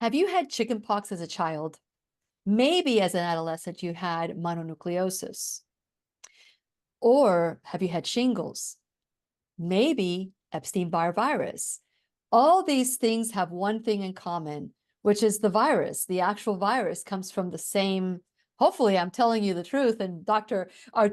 Have you had chickenpox as a child? Maybe as an adolescent, you had mononucleosis. Or have you had shingles? Maybe Epstein Barr virus. All these things have one thing in common, which is the virus. The actual virus comes from the same. Hopefully, I'm telling you the truth. And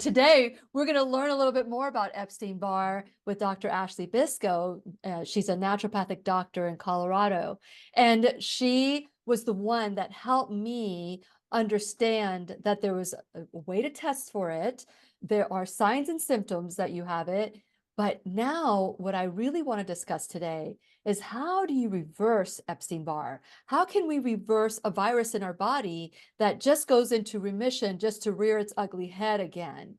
today we're going to learn a little bit more about Epstein Barr with Dr. Ashley Biscoe. She's a naturopathic doctor in Colorado, and she was the one that helped me understand that there was a way to test for it. There are signs and symptoms that you have it. But now, what I really want to discuss today is how do you reverse Epstein Barr? How can we reverse a virus in our body that just goes into remission just to rear its ugly head again?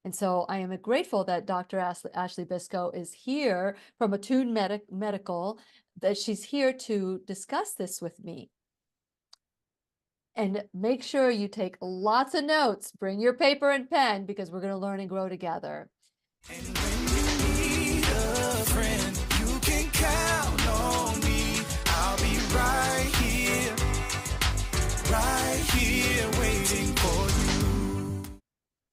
And so I am grateful that Dr. Ashley Biscoe is here from Attune Medical, that she's here to discuss this with me. And make sure you take lots of notes. Bring your paper and pen because we're going to learn and grow together. And when you need a friend, you can count on me. I'll be right here waiting for you.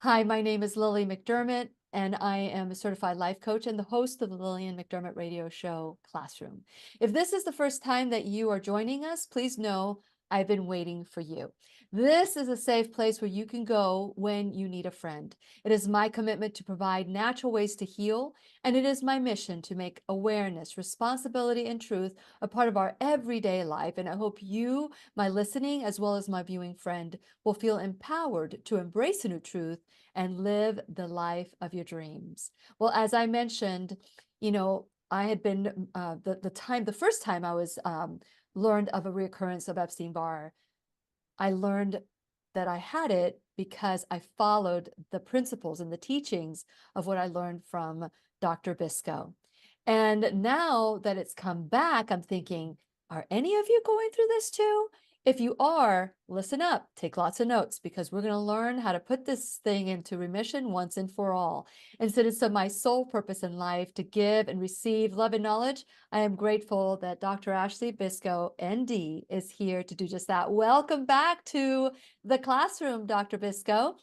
Hi, my name is Lillian McDermott, and I am a certified life coach and the host of the Lillian McDermott radio show Classroom. If this is the first time that you are joining us, please know I've been waiting for you. This is a safe place where you can go when you need a friend. It is my commitment to provide natural ways to heal, and it is my mission to make awareness, responsibility, and truth a part of our everyday life. And I hope you, my listening, as well as my viewing friend, will feel empowered to embrace a new truth and live the life of your dreams. Well, as I mentioned, I had been the first time I was learned of a recurrence of Epstein Barr. I learned that I had it because I followed the principles and the teachings of what I learned from Dr. Biscoe. And now that it's come back, I'm thinking, are any of you going through this too? If you are, listen up, take lots of notes, because we're going to learn how to put this thing into remission once and for all. And since it's my sole purpose in life to give and receive love and knowledge, I am grateful that Dr. Ashley Biscoe, ND, is here to do just that. Welcome back to the classroom, Dr. Biscoe.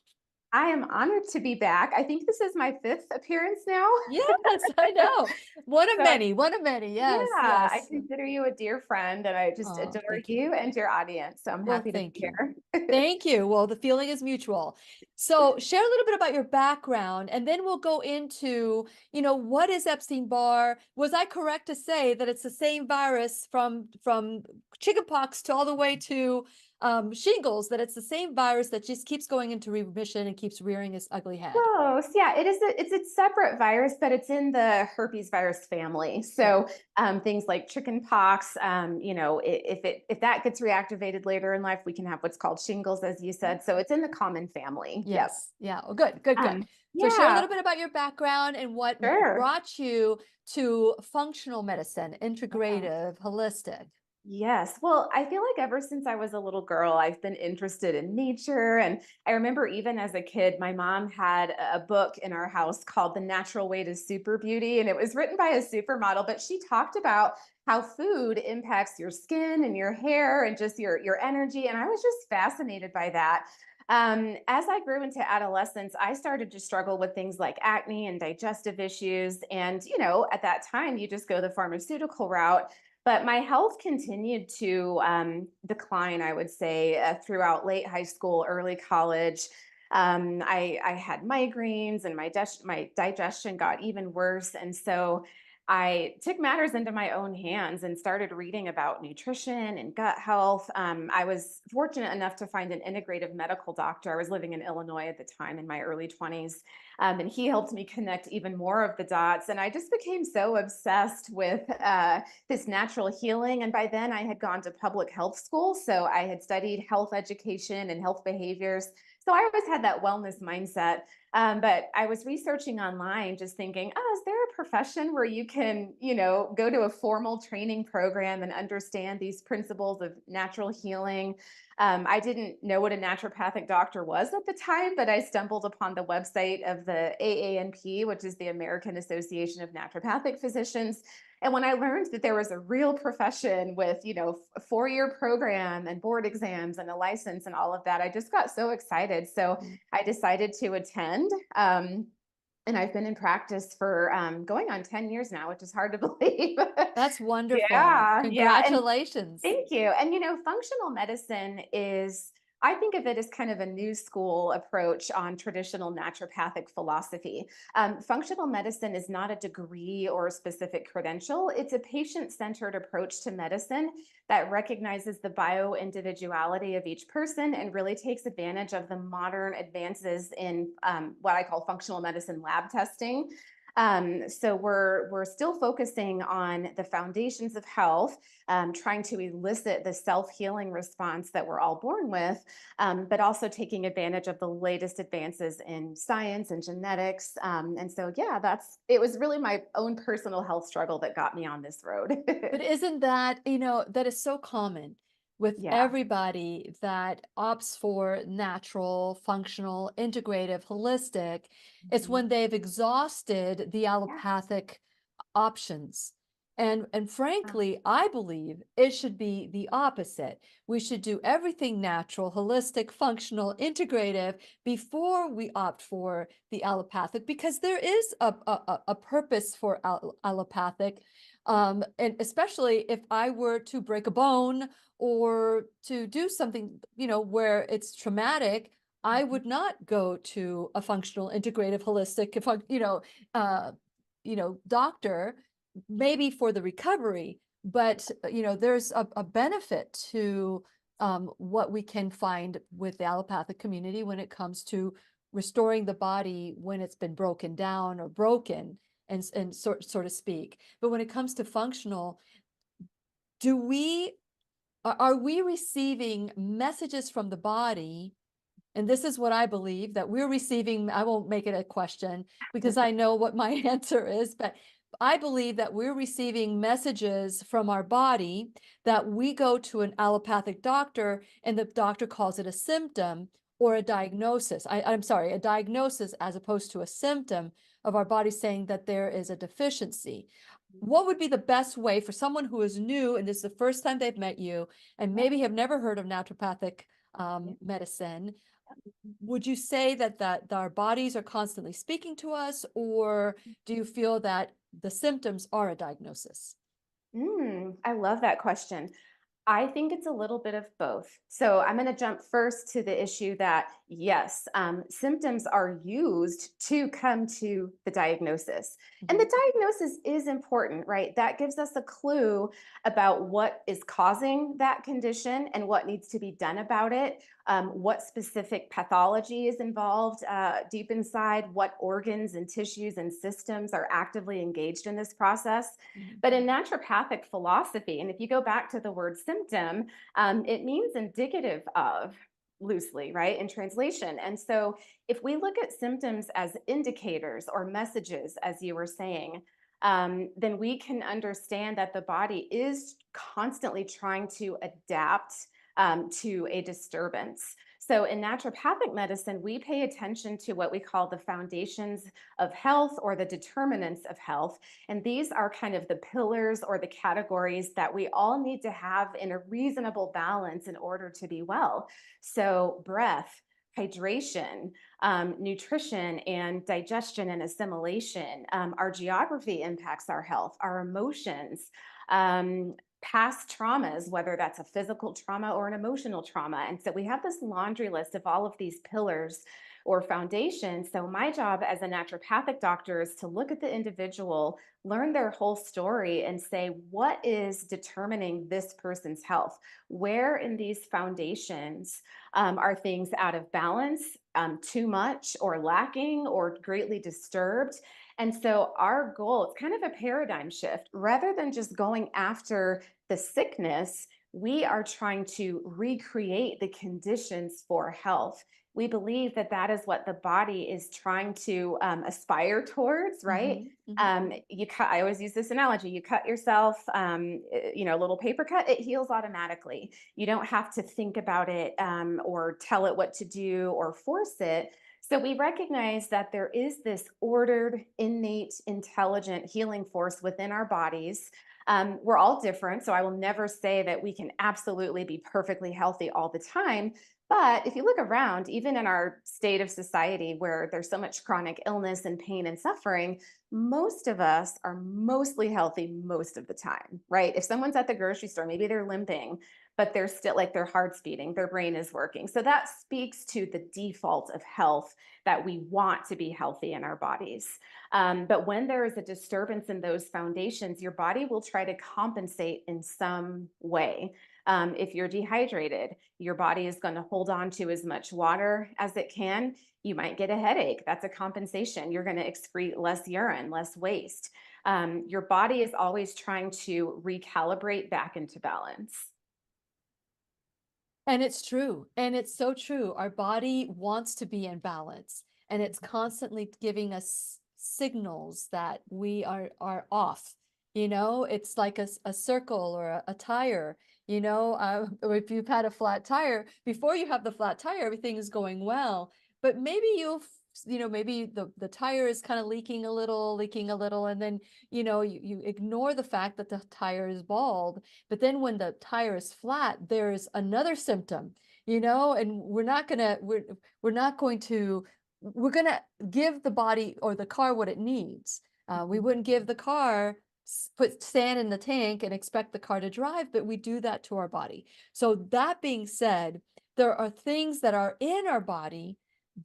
I am honored to be back. I think this is my fifth appearance now. Yes, I know. One of So many, one of many. Yes, yeah, I yes. consider you a dear friend, and I just Oh, adore thank you. you and your audience. So I'm Well, happy to be thank you. here. Thank you. Well, the feeling is mutual. So share a little bit about your background, and then we'll go into, what is Epstein-Barr? Was I correct to say that it's the same virus from chickenpox to all the way to shingles, that it's the same virus that just keeps going into remission and keeps rearing its ugly head? Close. Yeah, it's a separate virus, but it's in the herpes virus family. So things like chickenpox, if that gets reactivated later in life, we can have what's called shingles, as you said. So it's in the common family. Yep. Yes. Yeah. Well, good, good, good. So share a Yeah, little bit about your background and what sure. brought you to functional medicine, integrative, holistic. Yes. Well, I feel like ever since I was a little girl, I've been interested in nature. And I remember even as a kid, my mom had a book in our house called The Natural Way to Super Beauty. And it was written by a supermodel, but she talked about how food impacts your skin and your hair and just your energy. And I was just fascinated by that. As I grew into adolescence, I started to struggle with things like acne and digestive issues. And, at that time, you just go the pharmaceutical route. But my health continued to decline, I would say, throughout late high school, early college. I had migraines and my digestion got even worse. And so I took matters into my own hands and started reading about nutrition and gut health. I was fortunate enough to find an integrative medical doctor. I was living in Illinois at the time in my early 20s. And he helped me connect even more of the dots. And I just became so obsessed with this natural healing. And by then I had gone to public health school. So I had studied health education and health behaviors. So I always had that wellness mindset. But I was researching online, just thinking, oh, is there a profession where you can, go to a formal training program and understand these principles of natural healing? I didn't know what a naturopathic doctor was at the time, but I stumbled upon the website of the AANP, which is the American Association of Naturopathic Physicians. And when I learned that there was a real profession with, a 4-year program and board exams and a license and all of that, I just got so excited. So Mm. I decided to attend. And I've been in practice for going on 10 years now, which is hard to believe. That's wonderful. Yeah, yeah. And Congratulations. thank you. And functional medicine is, I think of it as kind of a new school approach on traditional naturopathic philosophy. Functional medicine is not a degree or a specific credential. It's a patient-centered approach to medicine that recognizes the bio-individuality of each person and really takes advantage of the modern advances in what I call functional medicine lab testing. So we're still focusing on the foundations of health, trying to elicit the self-healing response that we're all born with, but also taking advantage of the latest advances in science and genetics. And so, yeah, it was really my own personal health struggle that got me on this road. But isn't that, that is so common with Yeah. everybody that opts for natural, functional, integrative, holistic. It's Mhm. when they've exhausted the Yeah. allopathic options. And Yeah. frankly, I believe it should be the opposite. We should do everything natural, holistic, functional, integrative before we opt for the allopathic, because there is a purpose for allopathic. And especially if I were to break a bone or to do something, where it's traumatic, I Mhm. would not go to a functional, integrative, holistic, if I, uh, doctor, maybe for the recovery, but there's a benefit to what we can find with the allopathic community when it comes to restoring the body when it's been broken down or broken, and so to speak. But when it comes to functional, do we are we receiving messages from the body? And this is what I believe, that we're receiving. I won't make it a question because I know what my answer is, but I believe that we're receiving messages from our body that we go to an allopathic doctor and the doctor calls it a symptom or a diagnosis. I'm sorry, a diagnosis as opposed to a symptom of our body saying that there is a deficiency. What would be the best way for someone who is new and this is the first time they've met you and Yeah. maybe have never heard of naturopathic Yeah. medicine? Would you say that our bodies are constantly speaking to us, or do you feel that the symptoms are a diagnosis? I love that question. I think it's a little bit of both. So I'm going to jump first to the issue that, yes, symptoms are used to come to the diagnosis. And Mhm. the diagnosis is important, right? That gives us a clue about what is causing that condition and what needs to be done about it, what specific pathology is involved deep inside, what organs and tissues and systems are actively engaged in this process. Mhm. But in naturopathic philosophy, and if you go back to the word symptom, it means indicative of, loosely, right, in translation. And so if we look at symptoms as indicators or messages, as you were saying, then we can understand that the body is constantly trying to adapt to a disturbance. So in naturopathic medicine, we pay attention to what we call the foundations of health or the determinants of health. And these are kind of the pillars or the categories that we all need to have in a reasonable balance in order to be well. So breath, hydration, nutrition and digestion and assimilation. Our geography impacts our health, our emotions, past traumas, whether that's a physical trauma or an emotional trauma. And so we have this laundry list of all of these pillars or foundations. So my job as a naturopathic doctor is to look at the individual, learn their whole story, and say, what is determining this person's health? Where in these foundations are things out of balance, too much or lacking or greatly disturbed? And so our goal, it's kind of a paradigm shift. Rather than just going after the sickness, we are trying to recreate the conditions for health. We believe that that is what the body is trying to aspire towards, right? Mhm. Mhm. I always use this analogy. You cut yourself, a little paper cut, it heals automatically. You don't have to think about it or tell it what to do or force it. So we recognize that there is this ordered, innate, intelligent healing force within our bodies. We're all different, so I will never say that we can absolutely be perfectly healthy all the time. But if you look around, even in our state of society where there's so much chronic illness and pain and suffering, most of us are mostly healthy most of the time, right? If someone's at the grocery store, maybe they're limping, but they're still like their heart's beating, their brain is working. So that speaks to the default of health, that we want to be healthy in our bodies. But when there is a disturbance in those foundations, your body will try to compensate in some way. If you're dehydrated, your body is going to hold on to as much water as it can. You might get a headache. That's a compensation. You're going to excrete less urine, less waste. Your body is always trying to recalibrate back into balance. And it's true. And it's so true. Our body wants to be in balance, and it's constantly giving us signals that we are off. It's like a circle or a tire, or if you've had a flat tire, before you have the flat tire, everything is going well. But maybe maybe the tire is kind of leaking a little, and then, you ignore the fact that the tire is bald. But then when the tire is flat, there's another symptom, and we're not going to, we're going to give the body or the car what it needs. We wouldn't give the car, put sand in the tank and expect the car to drive, but we do that to our body. So that being said, there are things that are in our body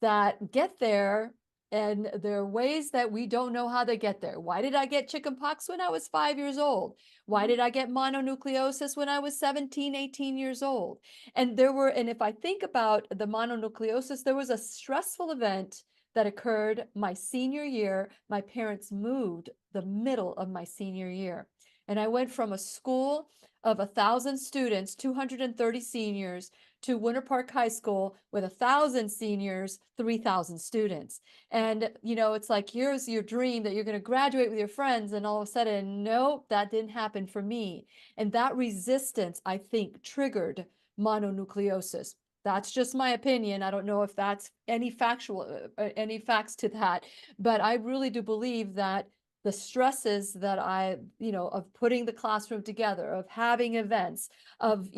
that get there, and there are ways that we don't know how they get there. Why did I get chickenpox when I was 5 years old? Why did I get mononucleosis when I was 17, 18 years old? And if I think about the mononucleosis, there was a stressful event that occurred my senior year. My parents moved the middle of my senior year. And I went from a school of 1,000 students, 230 seniors, to Winter Park High School with 1,000 seniors, 3,000 students. And, it's like, here's your dream that you're going to graduate with your friends. And all of a sudden, nope, that didn't happen for me. And that resistance, I think, triggered mononucleosis. That's just my opinion. I don't know if that's any facts to that, but I really do believe that the stresses that of putting the classroom together, of having events, of,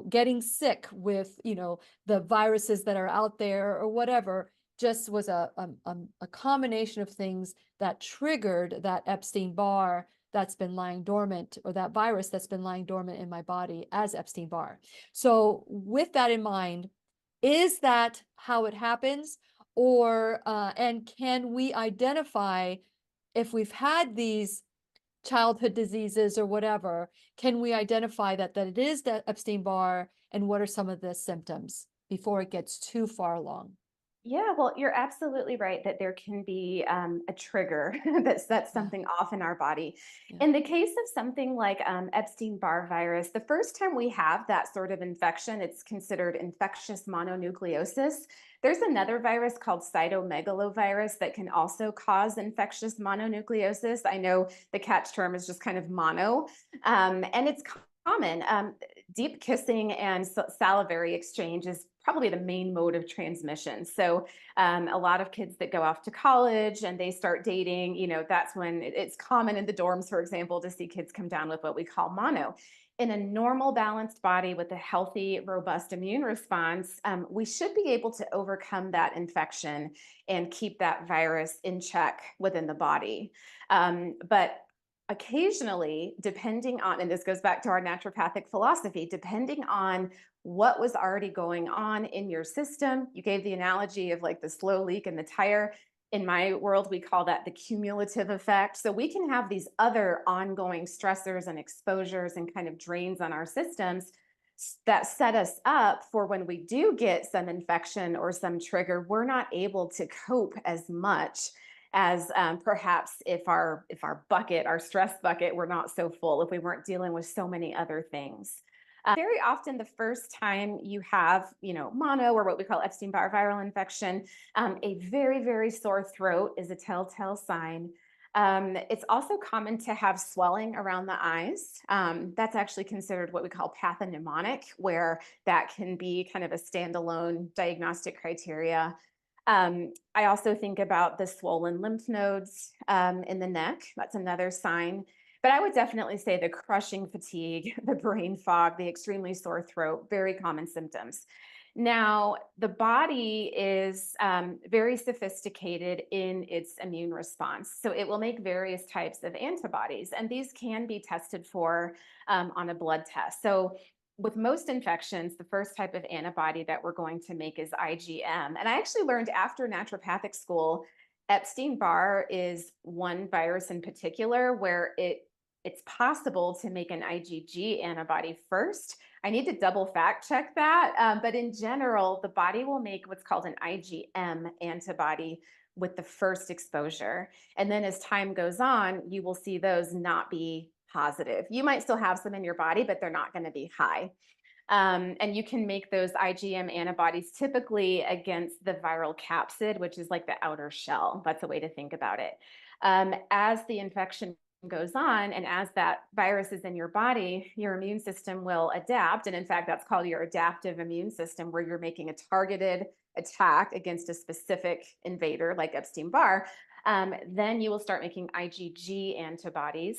getting sick with, the viruses that are out there or whatever, just was a combination of things that triggered that Epstein Barr that's been lying dormant, or that virus that's been lying dormant in my body as Epstein Barr. So with that in mind, is that how it happens? And can we identify, if we've had these childhood diseases or whatever, can we identify that it is the Epstein Barr, and what are some of the symptoms before it gets too far along? Yeah, well, you're absolutely right that there can be a trigger that sets Yeah, something off in our body. yeah. In the case of something like Epstein Barr virus, the first time we have that sort of infection, it's considered infectious mononucleosis. There's another virus called cytomegalovirus that can also cause infectious mononucleosis. I know the catch term is just kind of mono, and it's common. Deep kissing and salivary exchange is probably the main mode of transmission. So a lot of kids that go off to college and they start dating, that's when it's common in the dorms, for example, to see kids come down with what we call mono. In a normal, balanced body with a healthy, robust immune response, we should be able to overcome that infection and keep that virus in check within the body. But occasionally, depending on, and this goes back to our naturopathic philosophy, depending on what was already going on in your system, you gave the analogy of like the slow leak in the tire. In my world, we call that the cumulative effect. So we can have these other ongoing stressors and exposures and kind of drains on our systems that set us up for when we do get some infection or some trigger, we're not able to cope as much as perhaps if our bucket, our stress bucket, were not so full, if we weren't dealing with so many other things. Very often, the first time you have, mono, or what we call Epstein-Barr viral infection, a very, very sore throat is a telltale sign. It's also common to have swelling around the eyes. That's actually considered what we call pathognomonic, where that can be kind of a standalone diagnostic criteria. I also think about the swollen lymph nodes in the neck. That's another sign. But I would definitely say the crushing fatigue, the brain fog, the extremely sore throat, very common symptoms. Now, the body is very sophisticated in its immune response. So it will make various types of antibodies, and these can be tested for on a blood test. So with most infections, the first type of antibody that we're going to make is IgM. And I actually learned after naturopathic school, Epstein Barr is one virus in particular where it's possible to make an IgG antibody first. I need to double fact check that. But in general, the body will make what's called an IgM antibody with the first exposure. And then as time goes on, you will see those not be positive. You might still have some in your body, but they're not going to be high. And you can make those IgM antibodies typically against the viral capsid, which is like the outer shell. That's a way to think about it. As the infection goes on and as that virus is in your body, your immune system will adapt. And in fact, that's called your adaptive immune system, where you're making a targeted attack against a specific invader like Epstein Barr. Then you will start making IgG antibodies.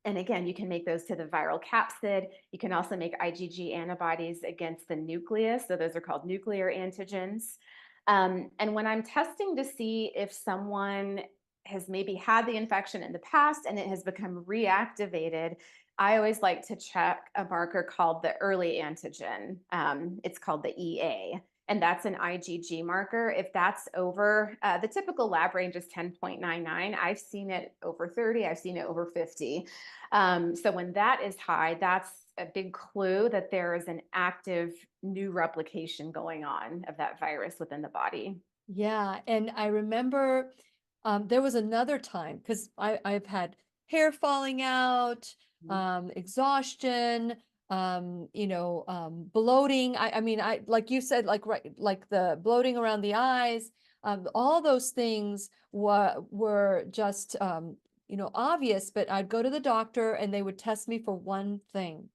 And again, you can make those to the viral capsid. You can also make IgG antibodies against the nucleus. So those are called nuclear antigens. And when I'm testing to see if someone has maybe had the infection in the past and it has become reactivated, I always like to check a marker called the early antigen. It's called the EA. And that's an IgG marker. If that's over, the typical lab range is 10.99. I've seen it over 30. I've seen it over 50. So when that is high, that's a big clue that there is an active new replication going on of that virus within the body. Yeah, and I remember there was another time because I've had hair falling out, exhaustion, bloating. I mean, I like you said, like the bloating around the eyes, all those things were just obvious. But I'd go to the doctor and they would test me for one thing,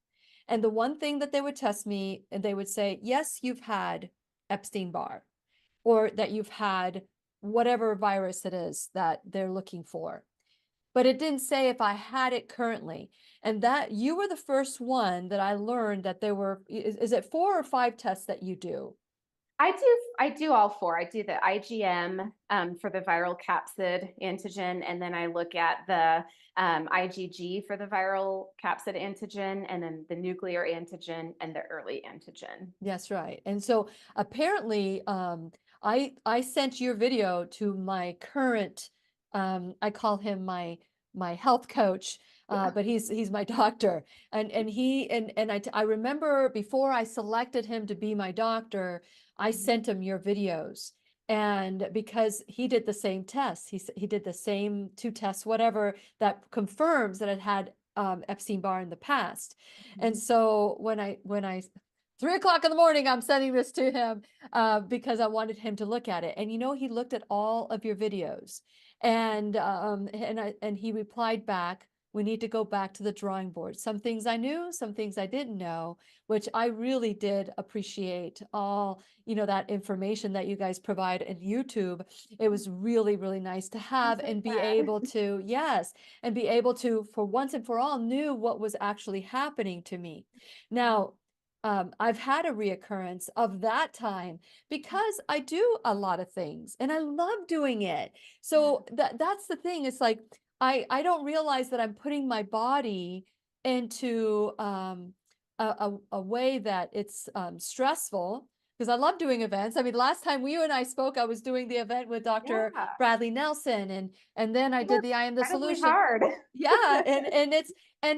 and the one thing that they would test me, and they would say, yes, you've had Epstein Barr, or that you've had whatever virus it is that they're looking for. But it didn't say if I had it currently. And that you were the first one that I learned that there were, is it 4 or 5 tests that you do? I do all four. I do the IgM for the viral capsid antigen, and then I look at the IgG for the viral capsid antigen, and then the nuclear antigen and the early antigen. Yes, right. And so apparently, I sent your video to my current, I call him my health coach, but he's my doctor, and I remember before I selected him to be my doctor, I sent him your videos, and because he did the same tests, he did the same 2 tests, whatever that confirms that it had Epstein Barr in the past, and so when I 3 o'clock in the morning, I'm sending this to him because I wanted him to look at it. And he looked at all of your videos, and he replied back, "We need to go back to the drawing board. Some things I knew, some things I didn't know," which I really did appreciate all, that information that you guys provide at YouTube. It was really, really nice to have and be able to, yes, and be able to, for once and for all, knew what was actually happening to me. Now, I've had a reoccurrence of that time because I do a lot of things and I love doing it. So that's the thing. It's like I don't realize that I'm putting my body into a way that it's stressful, because I love doing events. I mean, last time you and I spoke, I was doing the event with Dr. Yeah, Bradley Nelson, and then I did the I Am the incredibly Solution. hard. Yeah, and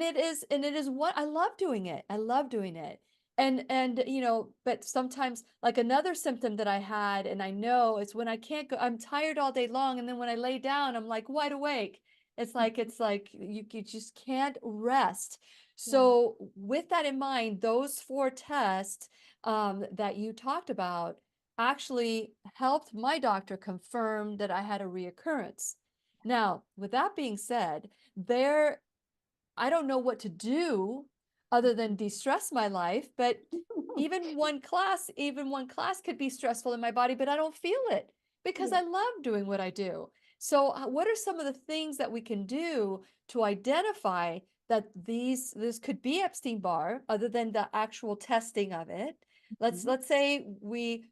it is what I love doing it. I love doing it. And but sometimes, like, another symptom that I had, and I know it's when I can't go, I'm tired all day long, and then when I lay down, I'm like wide awake. It's like you just can't rest. Yeah. So with that in mind, those 4 tests that you talked about actually helped my doctor confirm that I had a reoccurrence. Now, with that being said, I don't know what to do other than de-stress my life, but even one class could be stressful in my body, but I don't feel it. because Yeah. I love doing what I do. So, what are some of the things that we can do to identify that this could be Epstein Barr, other than the actual testing of it? Mhm. Let's say we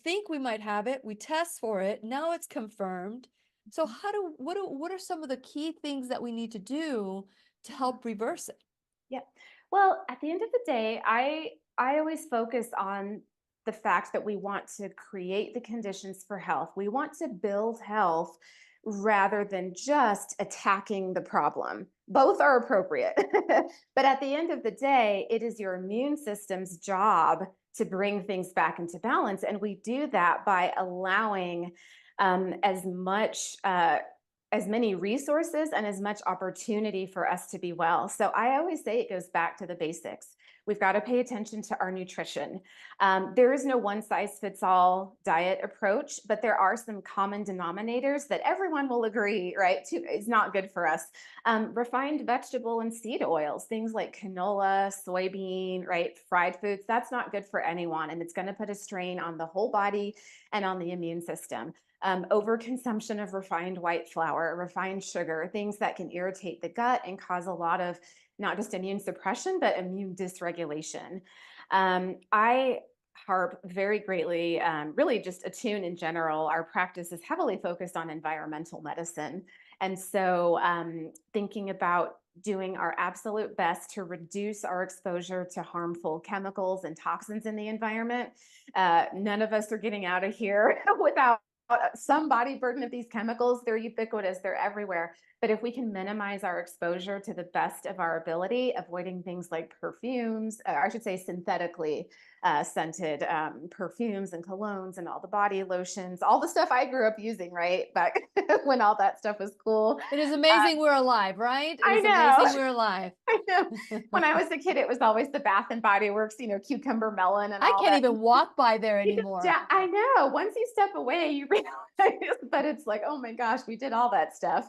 think we might have it, we test for it, now it's confirmed. So, Mhm. what are some of the key things that we need to do to help reverse it? Yeah. Well, at the end of the day, I always focus on the fact that we want to create the conditions for health. We want to build health rather than just attacking the problem. Both are appropriate. But at the end of the day, it is your immune system's job to bring things back into balance. And we do that by allowing as much as many resources and as much opportunity for us to be well. So I always say it goes back to the basics. We've got to pay attention to our nutrition. There is no one size fits all diet approach, but there are some common denominators that everyone will agree, right, to is not good for us. Refined vegetable and seed oils, things like canola, soybean, right, fried foods, that's not good for anyone. And it's going to put a strain on the whole body and on the immune system. Overconsumption of refined white flour, refined sugar, things that can irritate the gut and cause a lot of not just immune suppression, but immune dysregulation. I harp very greatly, really just Attune in general. Our practice is heavily focused on environmental medicine. And so thinking about doing our absolute best to reduce our exposure to harmful chemicals and toxins in the environment. None of us are getting out of here without some body burden of these chemicals. They're ubiquitous, they're everywhere. But if we can minimize our exposure to the best of our ability, avoiding things like perfumes, I should say synthetically scented perfumes and colognes and all the body lotions, all the stuff I grew up using, right? Back when all that stuff was cool. It is amazing we're alive, right? It I is know. amazing we're alive. I know. When I was a kid, it was always the Bath and Body Works, cucumber melon and I all can't that. even walk by there anymore. Yeah, I know. Once you step away, you realize that it's like, oh my gosh, we did all that stuff.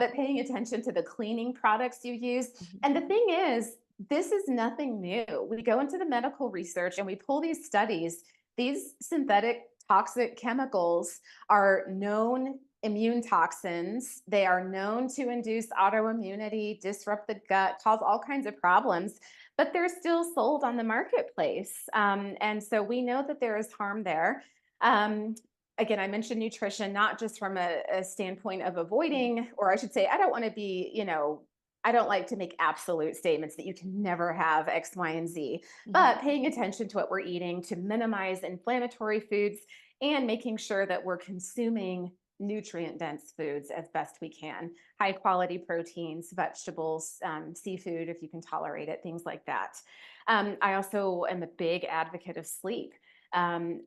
But paying attention to the cleaning products you use. Mhm. And the thing is, this is nothing new. We go into the medical research and we pull these studies. These synthetic toxic chemicals are known immune toxins. They are known to induce autoimmunity, disrupt the gut, cause all kinds of problems, but they're still sold on the marketplace. And so we know that there is harm there. Again, I mentioned nutrition, not just from a standpoint of avoiding, or I should say, I don't want to be, I don't like to make absolute statements that you can never have X, Y, and Z, Mhm. but paying attention to what we're eating to minimize inflammatory foods and making sure that we're consuming nutrient dense foods as best we can, high quality proteins, vegetables, seafood, if you can tolerate it, things like that. I also am a big advocate of sleep.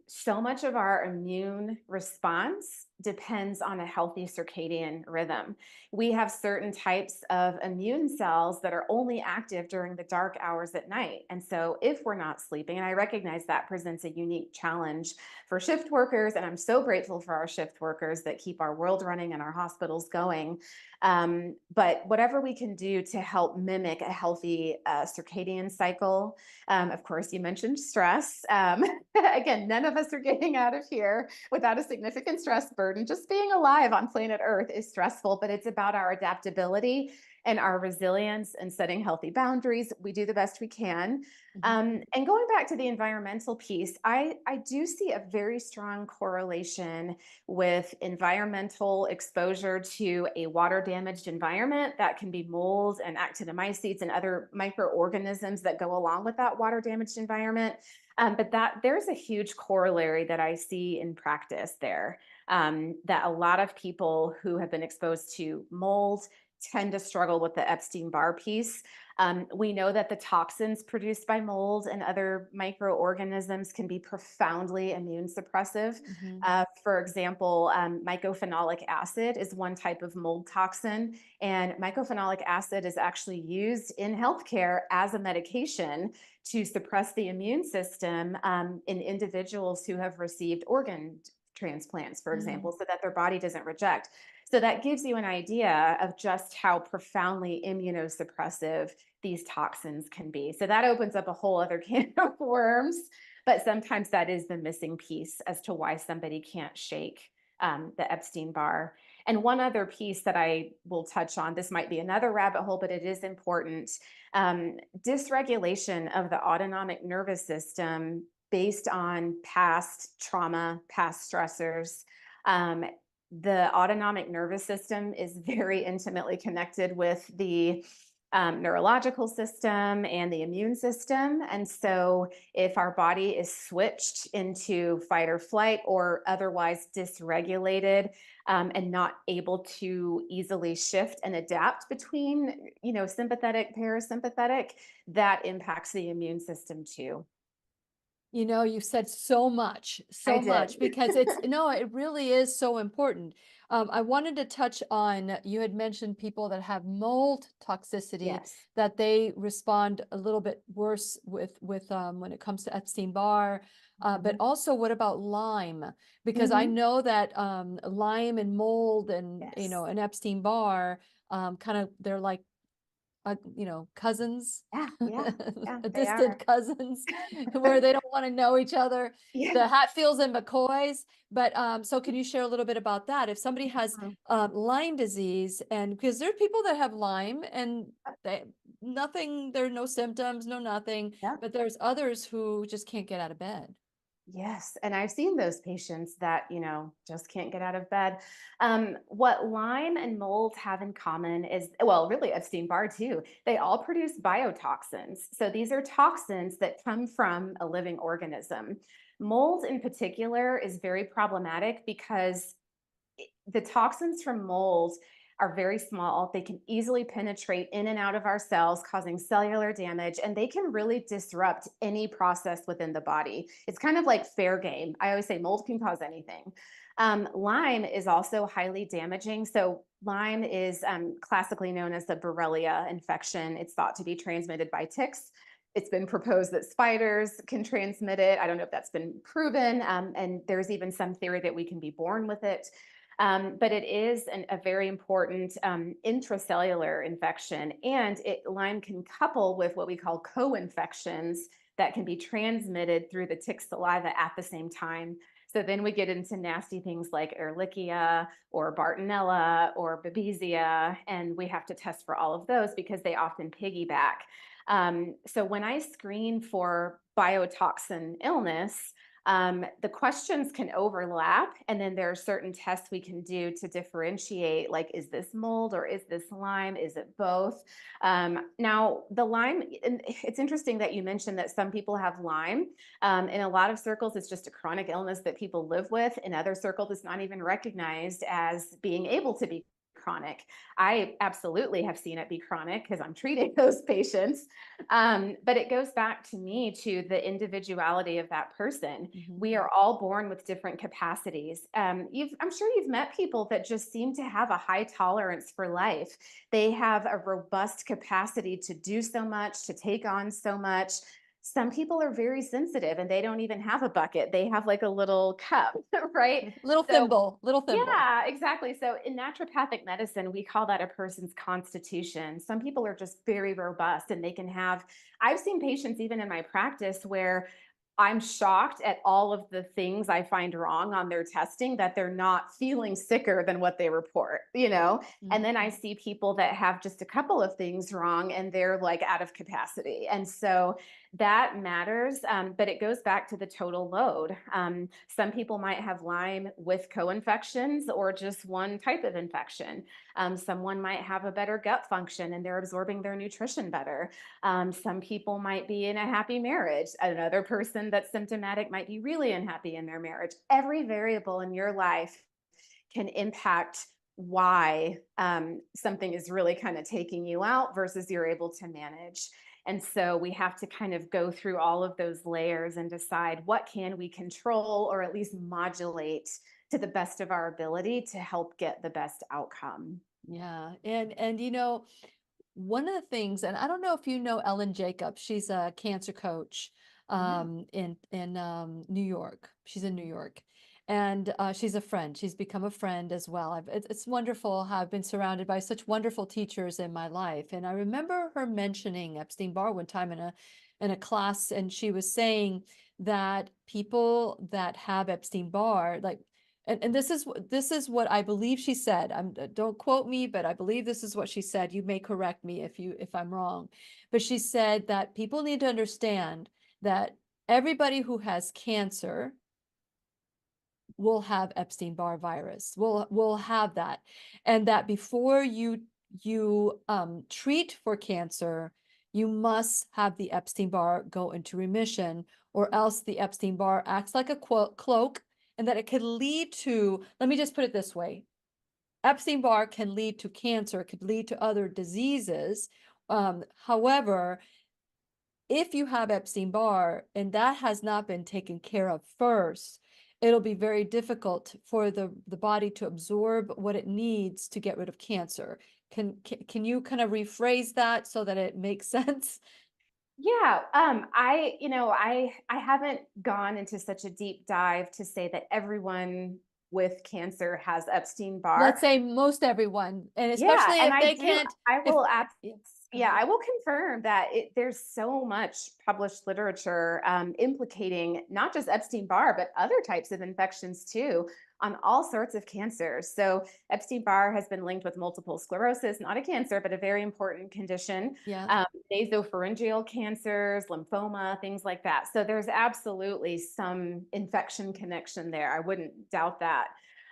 So much of our immune response depends on a healthy circadian rhythm. We have certain types of immune cells that are only active during the dark hours at night. And so, if we're not sleeping, and I recognize that presents a unique challenge for shift workers, and I'm so grateful for our shift workers that keep our world running and our hospitals going. But whatever we can do to help mimic a healthy circadian cycle. Of course, you mentioned stress. Again, none of us are getting out of here without a significant stress burden. Just being alive on planet Earth is stressful, but it's about our adaptability and our resilience and setting healthy boundaries. We do the best we can. Mhm. And going back to the environmental piece, I do see a very strong correlation with environmental exposure to a water damaged environment. That can be mold and actinomycetes and other microorganisms that go along with that water damaged environment. But that there's a huge corollary that I see in practice there. That a lot of people who have been exposed to mold tend to struggle with the Epstein Barr piece. We know that the toxins produced by mold and other microorganisms can be profoundly immune suppressive. Mhm. For example, mycophenolic acid is one type of mold toxin, and mycophenolic acid is actually used in healthcare as a medication to suppress the immune system in individuals who have received organ transplants, for Mm. example, so that their body doesn't reject. So that gives you an idea of just how profoundly immunosuppressive these toxins can be. So that opens up a whole other can of worms. But sometimes that is the missing piece as to why somebody can't shake the Epstein Barr. And one other piece that I will touch on, this might be another rabbit hole, but it is important. Dysregulation of the autonomic nervous system based on past trauma, past stressors. Um, the autonomic nervous system is very intimately connected with the neurological system and the immune system. And so, if our body is switched into fight or flight or otherwise dysregulated and not able to easily shift and adapt between, sympathetic, parasympathetic, that impacts the immune system too. You know, you said so much, I so did. much, because it's no, it really is so important. I wanted to touch on, you had mentioned people that have mold toxicity, Yes. that they respond a little bit worse with when it comes to Epstein-Barr. But also, what about Lyme? Because I Mhm. know that Lyme and mold and Yes. and Epstein-Barr, kind of, they're like cousins, Yeah. Yeah. Yeah. They are. distant cousins, where they don't want to know each other. Yeah. The Hatfields and McCoys. But so can you share a little bit about that? If somebody has Mhm. Lyme disease, and because there are people that have Lyme and they nothing, there are no symptoms, no nothing, Yeah. but there's others who just can't get out of bed. Yes, and I've seen those patients that, just can't get out of bed. What Lyme and mold have in common is, well, really Epstein-Barr too. They all produce biotoxins. So these are toxins that come from a living organism. Mold in particular is very problematic because the toxins from mold are very small. They can easily penetrate in and out of our cells, causing cellular damage, and they can really disrupt any process within the body. It's kind of like fair game. I always say mold can cause anything. Lyme is also highly damaging. So, Lyme is classically known as the Borrelia infection. It's thought to be transmitted by ticks. It's been proposed that spiders can transmit it. I don't know if that's been proven. And there's even some theory that we can be born with it. But it is a very important intracellular infection, and Lyme can couple with what we call co-infections that can be transmitted through the tick saliva at the same time. So then we get into nasty things like Ehrlichia or Bartonella or Babesia, and we have to test for all of those because they often piggyback. So when I screen for biotoxin illness, the questions can overlap, and then there are certain tests we can do to differentiate, like, is this mold or is this Lyme? Is it both? Now, the Lyme, and it's interesting that you mentioned that some people have Lyme. In a lot of circles, it's just a chronic illness that people live with. In other circles, it's not even recognized as being able to be chronic. I absolutely have seen it be chronic because I'm treating those patients. But it goes back to me to the individuality of that person. Mhm. We are all born with different capacities. I'm sure you've met people that just seem to have a high tolerance for life. They have a robust capacity to do so much, to take on so much. Some people are very sensitive and they don't even have a bucket. They have like a little cup, right? Little So thimble, little thimble. yeah, exactly. So in naturopathic medicine, we call that a person's constitution. Some people are just very robust and they can have, I've seen patients even in my practice where I'm shocked at all of the things I find wrong on their testing that they're not feeling sicker than what they report. And then I Mhm. see people that have just a couple of things wrong and they're like out of capacity. And so that matters, but it goes back to the total load. Some people might have Lyme with co-infections or just one type of infection. Someone might have a better gut function and they're absorbing their nutrition better. Some people might be in a happy marriage. Another person that's symptomatic might be really unhappy in their marriage. Every variable in your life can impact why something is really kind of taking you out versus you're able to manage. And so we have to kind of go through all of those layers and decide what can we control or at least modulate to the best of our ability to help get the best outcome. Yeah, and one of the things, and I don't know if you know Ellen Jacobs, she's a cancer coach Yeah. in New York. She's in New York. And she's a friend. She's become a friend as well. It's wonderful how I've been surrounded by such wonderful teachers in my life. And I remember her mentioning Epstein-Barr one time in a class, and she was saying that people that have Epstein-Barr, like and this is what I believe she said. Don't quote me, but I believe this is what she said. You may correct me if I'm wrong. But she said that people need to understand that everybody who has cancer will have Epstein Barr virus. Will have that. And that before you treat for cancer, you must have the Epstein Barr go into remission, or else the Epstein Barr acts like a cloak, and that it could lead to, let me just put it this way. Epstein Barr can lead to cancer, it could lead to other diseases. However, if you have Epstein Barr and that has not been taken care of first, it'll be very difficult for the body to absorb what it needs to get rid of cancer. Can you kind of rephrase that so that it makes sense? Yeah, I haven't gone into such a deep dive to say that everyone with cancer has Epstein Barr. Let's say most everyone, and Yeah, especially and if they can't, I if, will yes, go yeah, ahead. I will confirm that there's so much published literature implicating not just Epstein Barr, but other types of infections too, on all sorts of cancers. So Epstein Barr has been linked with multiple sclerosis, not a cancer, but a very important condition, Yeah. nasopharyngeal cancers, lymphoma, things like that. So there's absolutely some infection connection there. I wouldn't doubt that.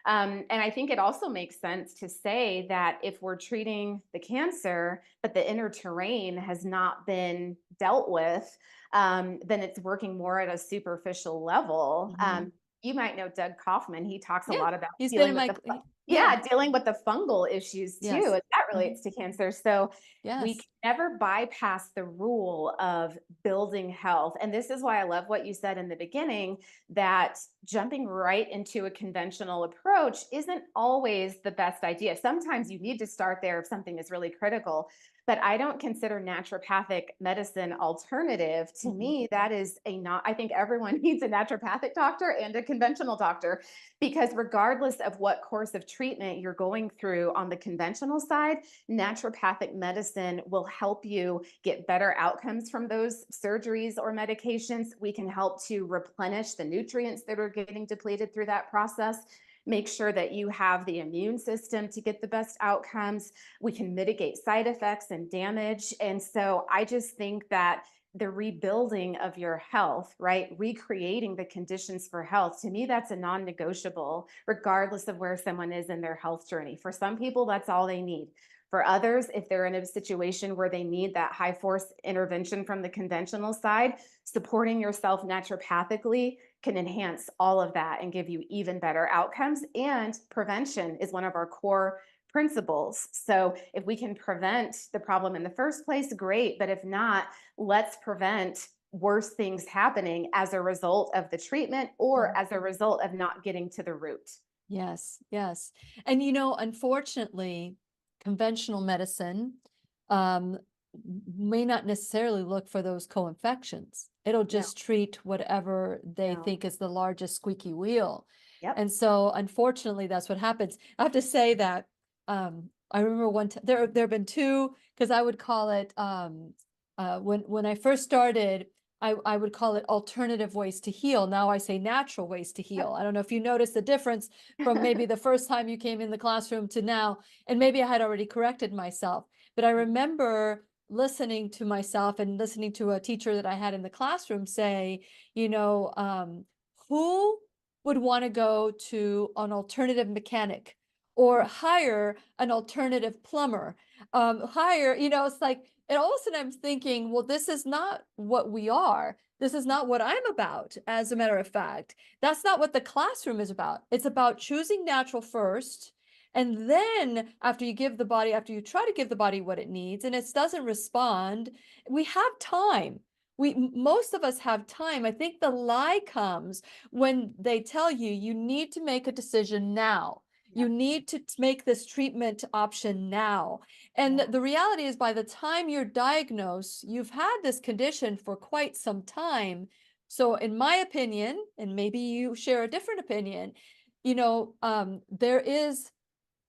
And I think it also makes sense to say that if we're treating the cancer, but the inner terrain has not been dealt with, then it's working more at a superficial level. Mhm. You might know Doug Kaufman. He talks a Yeah, lot about he's been dealing in with my, yeah, yeah, dealing with the fungal issues too, yes. and that Mhm. relates to cancer. So we can Yes. never bypass the rule of building health. And this is why I love what you said in the beginning, that jumping right into a conventional approach isn't always the best idea. Sometimes you need to start there if something is really critical. But I don't consider naturopathic medicine alternative. To Mhm. me, that is not, I think everyone needs a naturopathic doctor and a conventional doctor, because regardless of what course of treatment you're going through on the conventional side, naturopathic medicine will help you get better outcomes from those surgeries or medications. We can help to replenish the nutrients that are getting depleted through that process, make sure that you have the immune system to get the best outcomes. We can mitigate side effects and damage. And so I just think that the rebuilding of your health, right? Recreating the conditions for health, to me, that's a non negotiable, regardless of where someone is in their health journey. For some people, that's all they need. For others, if they're in a situation where they need that high force intervention from the conventional side, supporting yourself naturopathically can enhance all of that and give you even better outcomes. And prevention is one of our core principles. So if we can prevent the problem in the first place, great. But if not, let's prevent worse things happening as a result of the treatment or Mhm. as a result of not getting to the root. Yes, yes. And unfortunately, conventional medicine um, may not necessarily look for those co-infections. It'll No, just treat whatever they no. think is the largest squeaky wheel. Yep. And so unfortunately, that's what happens. I have to say that I remember one time there have been two, because I would call it when I first started, I would call it alternative ways to heal. Now I say natural ways to heal. I don't know if you noticed the difference from maybe the first time you came in the classroom to now, and maybe I had already corrected myself. But I remember listening to myself and listening to a teacher that I had in the classroom say, who would want to go to an alternative mechanic or hire an alternative plumber? Hire, it's like, and all of a sudden I'm thinking, well, this is not what we are. This is not what I'm about, as a matter of fact. That's not what the classroom is about. It's about choosing natural first. And then after you try to give the body what it needs and it doesn't respond, we have time. Most of us have time. I think the lie comes when they tell you you need to make a decision now. You Yep. need to make this treatment option now. And Yeah. the reality is, by the time you're diagnosed, you've had this condition for quite some time. So, in my opinion, and maybe you share a different opinion, there is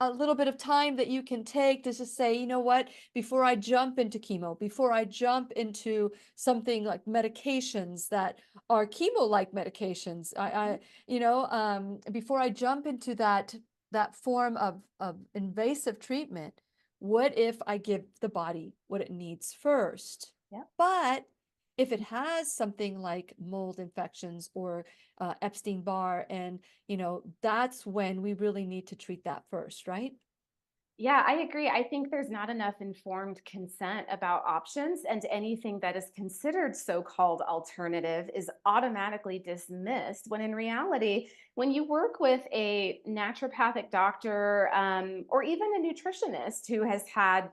a little bit of time that you can take to just say, you know what, before I jump into chemo, before I jump into something like medications that are chemo-like medications, before I jump into that form of invasive treatment, what if I give the body what it needs first? Yeah. But if it has something like mold infections or Epstein Barr, and that's when we really need to treat that first, right? Yeah, I agree. I think there's not enough informed consent about options, and anything that is considered so-called alternative is automatically dismissed. When in reality, when you work with a naturopathic doctor, or even a nutritionist who has had,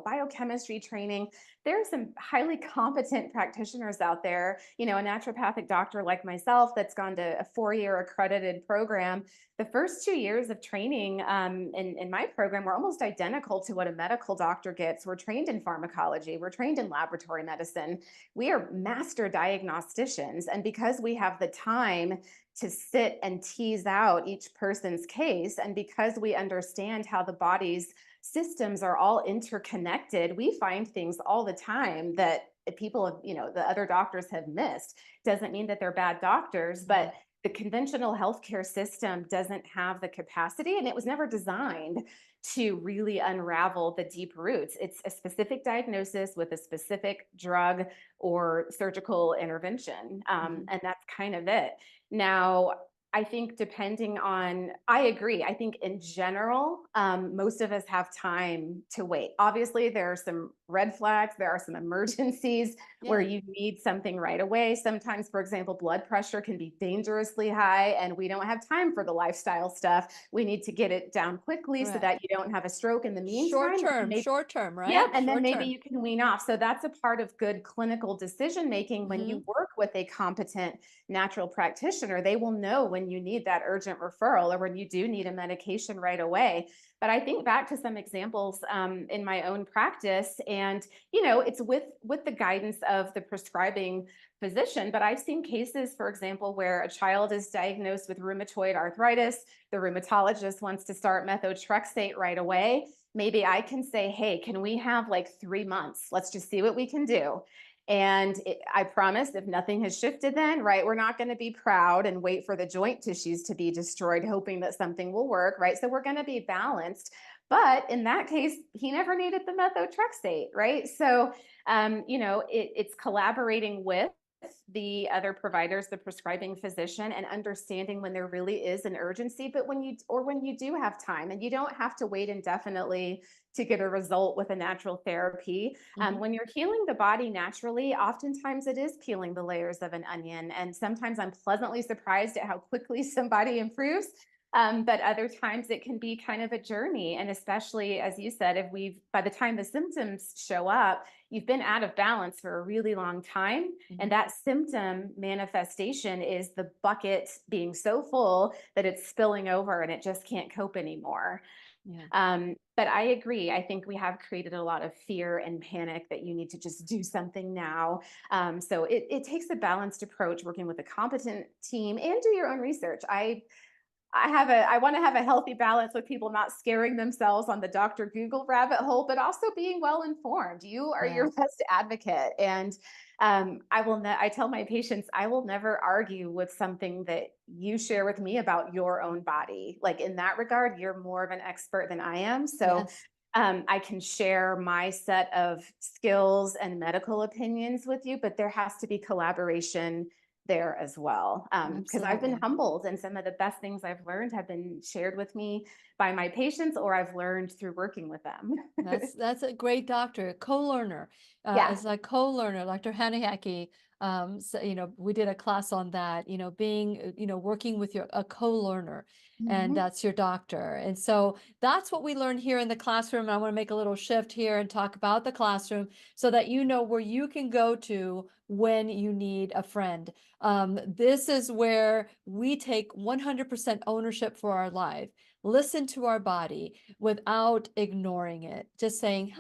biochemistry training, there are some highly competent practitioners out there. A naturopathic doctor like myself that's gone to a 4-year accredited program. The first 2 years of training in my program were almost identical to what a medical doctor gets. We're trained in pharmacology, we're trained in laboratory medicine, we are master diagnosticians. And because we have the time to sit and tease out each person's case, and because we understand how the body's systems are all interconnected, we find things all the time that people have, the other doctors have missed. Doesn't mean that they're bad doctors, but the conventional healthcare system doesn't have the capacity, and it was never designed to really unravel the deep roots. It's a specific diagnosis with a specific drug or surgical intervention, and that's kind of it. Now, I think I agree. I think in general, most of us have time to wait. Obviously, there are some red flags, there are some emergencies where Yeah. you need something right away. Sometimes, for example, blood pressure can be dangerously high, and we don't have time for the lifestyle stuff. We need to get it down quickly so that Correct. you don't have a stroke in the Short meantime. term, short term, Yeah, right? and then Short maybe term. you can wean off. So that's a part of good clinical decision making. When you work with a competent natural practitioner, they will know when you need that urgent referral or when you do need a medication right away. But I think back to some examples in my own practice, and it's with the guidance of the prescribing physician. But I've seen cases, for example, where a child is diagnosed with rheumatoid arthritis. The rheumatologist wants to start methotrexate right away. Maybe I can say, hey, can we have like 3 months? Let's just see what we can do. And I promise, if nothing has shifted then, right, we're not going to be proud and wait for the joint tissues to be destroyed, hoping that something will work, right? So we're going to be balanced. But in that case, he never needed the methotrexate, right? So, it's collaborating with the other providers, the prescribing physician, and understanding when there really is an urgency, but when you do have time, and you don't have to wait indefinitely to get a result with a natural therapy. When you're healing the body naturally, oftentimes it is peeling the layers of an onion. And sometimes I'm pleasantly surprised at how quickly somebody improves. But other times it can be kind of a journey. And especially, as you said, by the time the symptoms show up, you've been out of balance for a really long time. And that symptom manifestation is the bucket being so full that it's spilling over and it just can't cope anymore. Yeah. But I agree. I think we have created a lot of fear and panic that you need to just do something now. So it takes a balanced approach, working with a competent team and do your own research. I want to have a healthy balance with people not scaring themselves on the Dr. Google rabbit hole, but also being well informed. You are Yeah. your best advocate. And I tell my patients, I will never argue with something that you share with me about your own body. Like, in that regard, you're more of an expert than I am. So Yes. I can share my set of skills and medical opinions with you, but there has to be collaboration there as well. Because I've been Absolutely. humbled, and some of the best things I've learned have been shared with me by my patients, or I've learned through working with them. That's a great doctor, a co-learner. Yeah. It's like co-learner, Dr. Hanayaki. So, we did a class on that, being, working with a co-learner, and Mhm. that's your doctor. And so that's what we learn here in the classroom. I want to make a little shift here and talk about the classroom so that you know where you can go to when you need a friend. This is where we take 100% ownership for our life. listen to our body without ignoring it, just saying,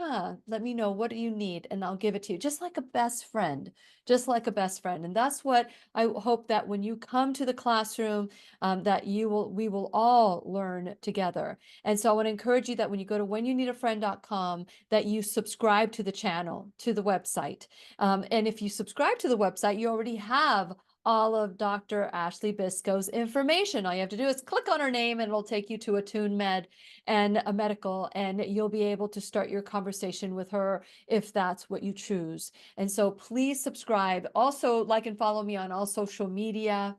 let me know, what do you need? And I'll give it to you, just like a best friend, just like a best friend. And that's what I hope, that when you come to the classroom, that we will all learn together. And so I want to encourage you that when you go to whenyouneedafriend.com, that you subscribe to the channel, to the website. And if you subscribe to the website, you already have all of Dr. Ashley Biscoe's information. All you have to do is click on her name and it'll take you to Attune Medical, and you'll be able to start your conversation with her if that's what you choose. And so please subscribe. Also, like and follow me on all social media.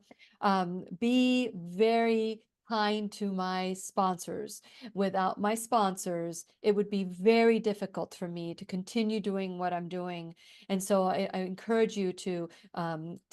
Be very kind to my sponsors. Without my sponsors, it would be very difficult for me to continue doing what I'm doing. And so I encourage you to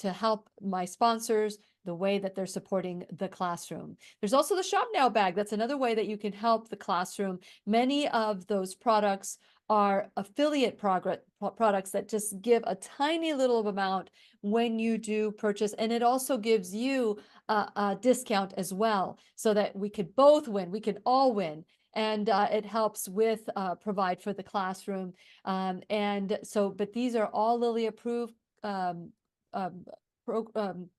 help my sponsors the way that they're supporting the classroom. There's also the Shop Now bag. That's another way that you can help the classroom. Many of those products are affiliate products that just give a tiny little amount when you do purchase. And it also gives you a discount as well, so that we could both win. We can all win. And it helps with provide for the classroom. And so, but these are all Lilly approved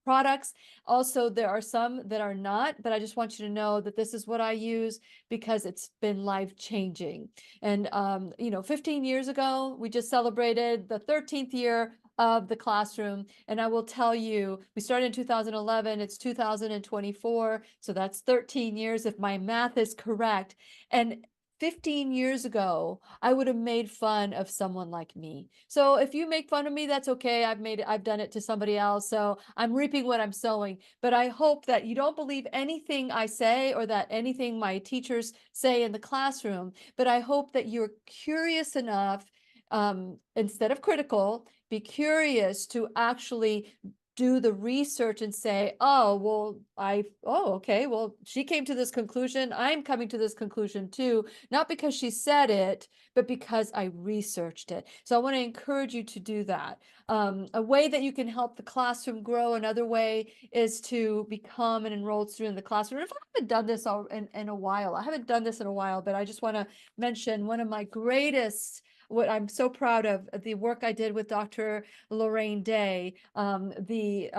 products. Also, there are some that are not, but I just want you to know that this is what I use because it's been life-changing. And 15 years ago, we just celebrated the 13th year of the classroom. And I will tell you, we started in 2011, it's 2024. So that's 13 years if my math is correct. And 15 years ago, I would have made fun of someone like me. So if you make fun of me, that's okay. I've done it to somebody else. So I'm reaping what I'm sowing. But I hope that you don't believe anything I say or that anything my teachers say in the classroom. But I hope that you're curious enough, instead of critical, be curious to actually do the research and say, okay, well, she came to this conclusion. I'm coming to this conclusion too, not because she said it, but because I researched it. So I want to encourage you to do that. A way that you can help the classroom grow, another way is to become an enrolled student in the classroom. If I haven't done this in a while, but I just want to mention one of my greatest, what I'm so proud of, the work I did with Dr. Lorraine Day, the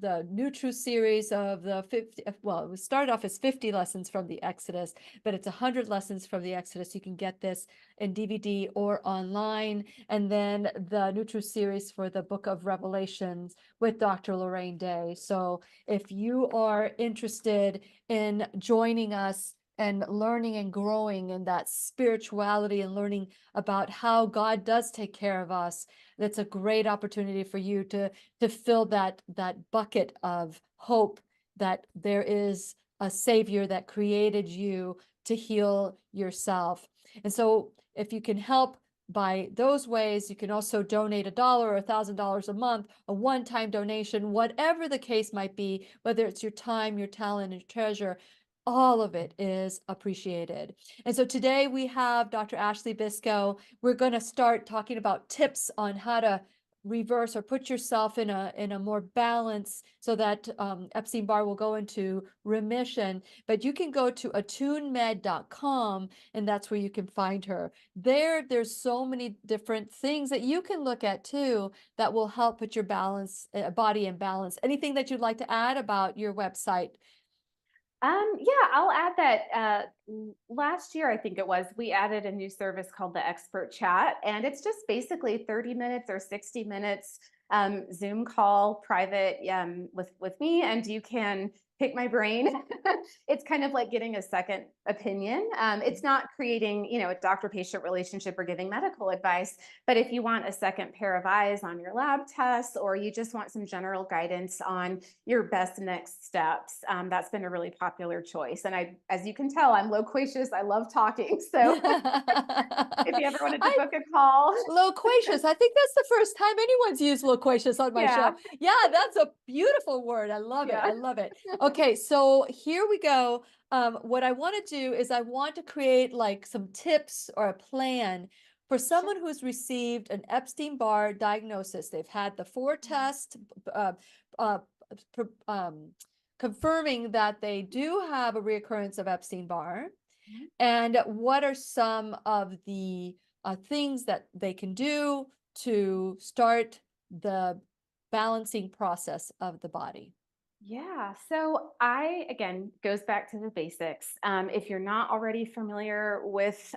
Nutru series of the 50, well, it started off as 50 lessons from the Exodus, but it's 100 lessons from the Exodus. You can get this in DVD or online. And then the Nutru series for the Book of Revelations with Dr. Lorraine Day. So if you are interested in joining us and learning and growing in that spirituality and learning about how God does take care of us, that's a great opportunity for you to fill that bucket of hope that there is a Savior that created you to heal yourself. And so if you can help by those ways, you can also donate $1 or $1,000 a month, a one-time donation, whatever the case might be, whether it's your time, your talent, and your treasure. All of it is appreciated. And so today we have Dr. Ashley Biscoe. We're going to start talking about tips on how to reverse or put yourself in a more balance so that Epstein Barr will go into remission. But you can go to attunemed.com, and that's where you can find her. There's so many different things that you can look at too that will help put your body in balance. Anything that you'd like to add about your website? Yeah, I'll add that last year, I think it was, we added a new service called the Expert Chat, and it's just basically 30 minutes or 60 minutes Zoom call private with me, and you can pick my brain. It's kind of like getting a second opinion. It's not creating, a doctor-patient relationship or giving medical advice, but if you want a second pair of eyes on your lab tests, or you just want some general guidance on your best next steps, that's been a really popular choice. And as you can tell, I'm loquacious. I love talking. So if you ever wanted to book a call. Loquacious. I think that's the first time anyone's used loquacious on my Yeah. show. Yeah, that's a beautiful word. I love it. Yeah. I love it. Okay, so here we go. What I want to do is I want to create like some tips or a plan for someone who's received an Epstein Barr diagnosis. They've had the 4 test confirming that they do have a reoccurrence of Epstein Barr, Mhm. and what are some of the things that they can do to start the balancing process of the body. Yeah, so again, goes back to the basics. If you're not already familiar with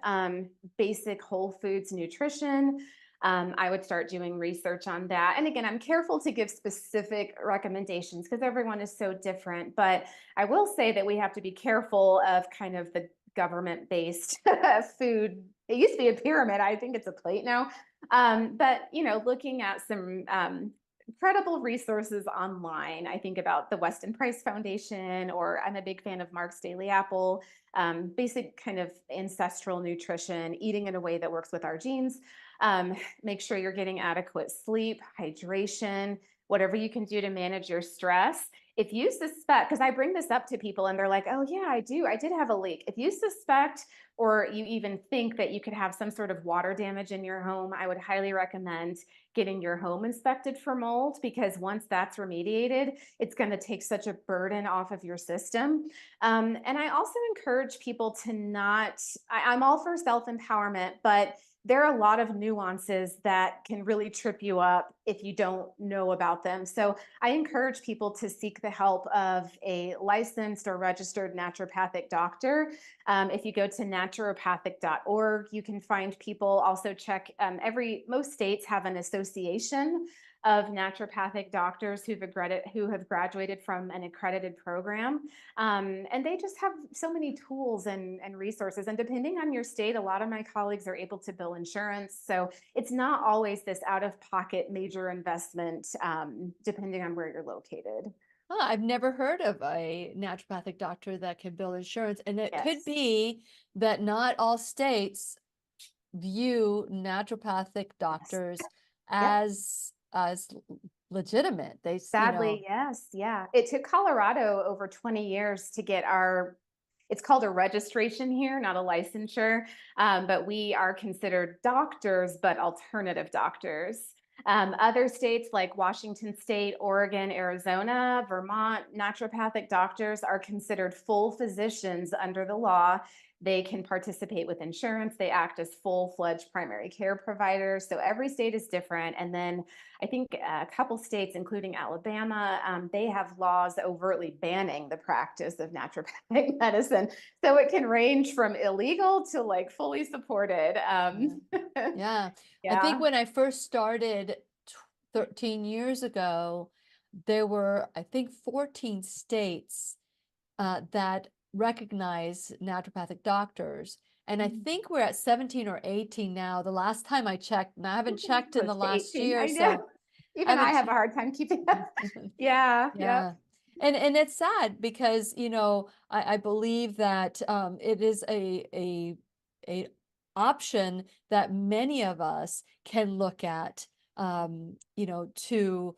basic whole foods nutrition, I would start doing research on that. And again, I'm careful to give specific recommendations because everyone is so different. But I will say that we have to be careful of kind of the government-based food. It used to be a pyramid. I think it's a plate now. But looking at some incredible resources online. I think about the Weston Price Foundation, or I'm a big fan of Mark's Daily Apple, basic kind of ancestral nutrition, eating in a way that works with our genes. Make sure you're getting adequate sleep, hydration, whatever you can do to manage your stress. If you suspect, because I bring this up to people and they're like, oh, yeah, I did have a leak. If you suspect or you even think that you could have some sort of water damage in your home, I would highly recommend getting your home inspected for mold, because once that's remediated, it's going to take such a burden off of your system. And I also encourage people to not, I'm all for self-empowerment, but there are a lot of nuances that can really trip you up if you don't know about them. So I encourage people to seek the help of a licensed or registered naturopathic doctor. If you go to naturopathic.org, you can find people. Also check, most states have an association of naturopathic doctors who have graduated from an accredited program. And they just have so many tools and resources. And depending on your state, a lot of my colleagues are able to bill insurance. So it's not always this out-of-pocket major investment, depending on where you're located. Oh, I've never heard of a naturopathic doctor that can bill insurance, and it could Yes. be that not all states view naturopathic doctors Yep. as legitimate. Sadly, yes. Yeah. It took Colorado over 20 years to get it's called a registration here, not a licensure. But we are considered doctors, but alternative doctors. Other states like Washington State, Oregon, Arizona, Vermont, naturopathic doctors are considered full physicians under the law. They can participate with insurance. They act as full-fledged primary care providers. So every state is different. And then I think a couple states, including Alabama, they have laws overtly banning the practice of naturopathic medicine. So it can range from illegal to like fully supported. Yeah. I think Yeah. when I first started 13 years ago, there were, I think, 14 states that recognize naturopathic doctors. And I think we're at 17 or 18 now. The last time I checked, and I haven't checked in the Close to last 18. year, I know. so I Even I haven't. have a hard time keeping up. Yeah. Yeah. Yep. And it's sad because, I believe that it is a option that many of us can look at, to